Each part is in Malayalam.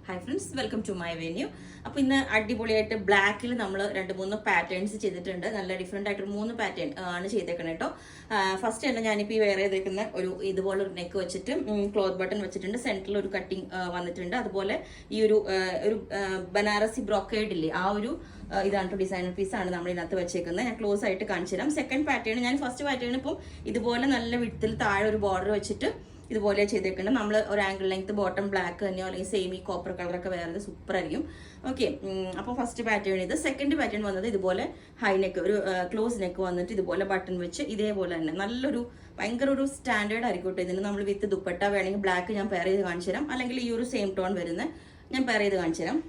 Hi friends, welcome to my venue. അപ്പോൾ ഇന്ന് അടിപൊളിയായിട്ട് ബ്ലാക്കിൽ നമ്മൾ 2-3 പാറ്റേൺസ് ചെയ്തിട്ടുണ്ട്. നല്ല ഡിഫറെൻ്റ് ആയിട്ട് 3 പാറ്റേൺ ആണ് ചെയ്തേക്കുന്നത് കേട്ടോ. ഫസ്റ്റ് തന്നെ ഞാനിപ്പോൾ ഈ വേറെ ചെയ്തേക്കുന്ന ഒരു ഇതുപോലെ ഒരു നെക്ക് വെച്ചിട്ട് ക്ലോത്ത് ബട്ടൺ വെച്ചിട്ടുണ്ട്. സെൻറ്ററിൽ ഒരു കട്ടിങ് വന്നിട്ടുണ്ട്. അതുപോലെ ഈ ഒരു ബനാറസി ബ്രോക്കേഡ് ഇല്ലേ, ആ ഒരു ഇതാണ് ഡിസൈനർ പീസാണ് നമ്മൾ ഇതിനകത്ത് വെച്ചേക്കുന്നത്. ഞാൻ ക്ലോസ് ആയിട്ട് കാണിച്ചു തരാം. സെക്കൻഡ് പാറ്റേൺ, ഞാൻ ഫസ്റ്റ് പാറ്റേൺ ഇപ്പം ഇതുപോലെ നല്ല വിഡ്ത്തിൽ താഴെ ഒരു ബോർഡർ വെച്ചിട്ട് ഇതുപോലെ ചെയ്തേക്കുന്നത്. നമ്മൾ ഒരു ആംഗിൾ ലെങ്ത് ബോട്ടം ബ്ലാക്ക് തന്നെയോ അല്ലെങ്കിൽ സെമി കോപ്പർ കളറൊക്കെ വേറെ സൂപ്പർ ആയിരിക്കും. ഓക്കെ, അപ്പോൾ ഫസ്റ്റ് പാറ്റേൺ ഇത്. സെക്കൻഡ് പാറ്റേൺ വന്നത് ഇതുപോലെ ഹൈ നെക്ക്, ഒരു ക്ലോസ് നെക്ക് വന്നിട്ട് ഇതുപോലെ ബട്ടൺ വെച്ച് ഇതേപോലെ തന്നെ നല്ലൊരു ഭയങ്കര ഒരു സ്റ്റാൻഡേർഡ് ആയിരിക്കും കേട്ടോ. ഇതിന് നമ്മൾ വിത്ത് ദുപ്പട്ട വേണമെങ്കിൽ ബ്ലാക്ക് ഞാൻ പെയർ ചെയ്ത് കാണിച്ചു തരാം, അല്ലെങ്കിൽ ഈ ഒരു സെയിം ടോൺ വരുന്ന ഞാൻ പെയർ ചെയ്ത് കാണിച്ചു തരാം.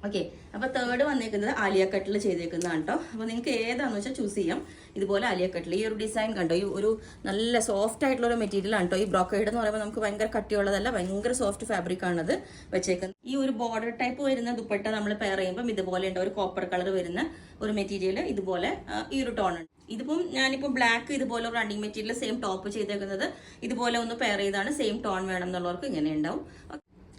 ഓക്കെ, അപ്പോൾ തേർഡ് വന്നേക്കുന്നത് ആലിയ കട്ടിൽ ചെയ്തേക്കുന്നതാണ് കേട്ടോ. അപ്പോൾ നിങ്ങൾക്ക് ഏതാണെന്ന് വെച്ചാൽ ചൂസ് ചെയ്യാം. ഇതുപോലെ ആലിയ കട്ടിൽ ഈ ഒരു ഡിസൈൻ കണ്ടോ, ഈ ഒരു നല്ല സോഫ്റ്റ് ആയിട്ടുള്ള ഒരു മെറ്റീരിയൽ ആണ് കേട്ടോ. ഈ ബ്രോക്കേഡ് എന്ന് പറയുമ്പോൾ നമുക്ക് ഭയങ്കര കട്ടിയുള്ളതല്ല, ഭയങ്കര സോഫ്റ്റ് ഫാബ്രിക് ആണത് വെച്ചേക്കുന്നത്. ഈ ഒരു ബോർഡർ ടൈപ്പ് വരുന്ന ദുപ്പട്ട നമ്മൾ പെയർ ചെയ്യുമ്പോൾ ഇതുപോലെ ഉണ്ട്, ഒരു കോപ്പർ കളർ വരുന്ന ഒരു മെറ്റീരിയൽ ഇതുപോലെ ഈ ഒരു ടോൺ ഉണ്ട്. ഇതിപ്പം ഞാനിപ്പോൾ ബ്ലാക്ക് ഇതുപോലെ ഒരു റണ്ണിങ് മെറ്റീരിയൽ സെയിം ടോപ്പ് ചെയ്തേക്കുന്നത് ഇതുപോലെ ഒന്ന് പെയർ ചെയ്താണ്. സെയിം ടോൺ വേണം എന്നുള്ളവർക്ക് ഇങ്ങനെ ഉണ്ടാവും.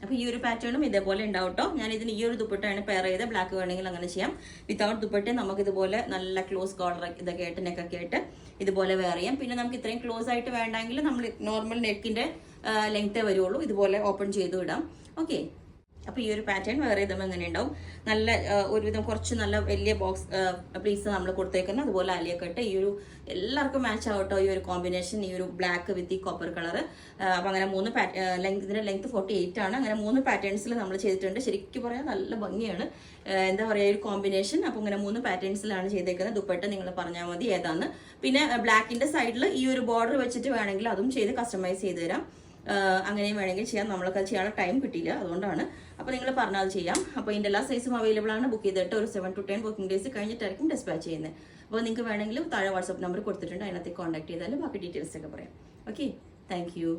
അപ്പോൾ ഈ ഒരു പാറ്റേണും ഇതേപോലെ ഉണ്ടാവും കേട്ടോ. ഞാൻ ഇതിന് ഈ ഒരു ദുപ്പട്ടയാണ് പെയർ ചെയ്ത്, ബ്ലാക്ക് വേണമെങ്കിൽ അങ്ങനെ ചെയ്യാം. വിത്തൗട്ട് ദുപ്പട്ടയും നമുക്ക് ഇതുപോലെ നല്ല ക്ലോസ് കോളർ ഇതൊക്കെ ആയിട്ട് നെക്കൊക്കെ ആയിട്ട് ഇതുപോലെ വെയർ ചെയ്യാം. പിന്നെ നമുക്ക് ഇത്രയും ക്ലോസ് ആയിട്ട് വേണ്ടെങ്കിൽ നമ്മൾ നോർമൽ നെക്കിന്റെ ലെങ്ത്തേ വരുള്ളൂ, ഇതുപോലെ ഓപ്പൺ ചെയ്ത് വിടാം. ഓക്കെ, അപ്പോൾ ഈ ഒരു പാറ്റേൺ വേറെ ചെയ്തുമ്പോൾ എങ്ങനെ ഉണ്ടാവും, നല്ല ഒരുവിധം കുറച്ച് നല്ല വലിയ ബോക്സ് പ്ലീസ് നമ്മൾ കൊടുത്തേക്കുന്നത്. അതുപോലെ ആലിയ കട്ട് ഈ ഒരു എല്ലാവർക്കും മാച്ച് ആവട്ടോ ഈ ഒരു കോമ്പിനേഷൻ, ഈ ഒരു ബ്ലാക്ക് വിത്ത് ഈ കോപ്പർ കളർ. അപ്പം അങ്ങനെ 3 ഇതിന്റെ ലെങ്ത് 48 ആണ്. അങ്ങനെ 3 പാറ്റേൺസിൽ നമ്മൾ ചെയ്തിട്ടുണ്ട്. ശരിക്കും പറയാൻ നല്ല ഭംഗിയാണ്, എന്താ പറയുക, ഒരു കോമ്പിനേഷൻ. അപ്പം അങ്ങനെ 3 പാറ്റേൺസിലാണ് ചെയ്തേക്കുന്നത്. ദുപ്പട്ട നിങ്ങൾ പറഞ്ഞാൽ മതി ഏതാന്ന്. പിന്നെ ബ്ലാക്കിന്റെ സൈഡിൽ ഈ ഒരു ബോർഡർ വെച്ചിട്ട് വേണമെങ്കിൽ അതും ചെയ്ത് കസ്റ്റമൈസ് ചെയ്ത് തരാം. അങ്ങനെയും വേണമെങ്കിൽ ചെയ്യാം. നമ്മളൊക്കെ ചെയ്യാനുള്ള ടൈം കിട്ടിയില്ല, അതുകൊണ്ടാണ്. അപ്പോൾ നിങ്ങൾ പറഞ്ഞാൽ ചെയ്യാം. അപ്പോൾ ഇതിൻ്റെ എല്ലാ സൈസും അവൈലബിൾ ആണ്. ബുക്ക് ചെയ്തിട്ട് ഒരു 7 to 10 വർക്കിംഗ് ഡേയ്സ് കഴിഞ്ഞിട്ടായിരിക്കും ഡിസ്പാച്ച് ചെയ്യുന്നത്. അപ്പോൾ നിങ്ങൾക്ക് വേണമെങ്കിൽ താഴെ വാട്സ്ആപ്പ് നമ്പർ കൊടുത്തിട്ടുണ്ട്, അതിനകത്ത് കോൺടാക്ട് ചെയ്താൽ ബാക്കി ഡീറ്റെയിൽസ് ഒക്കെ പറയാം. Okay, thank you.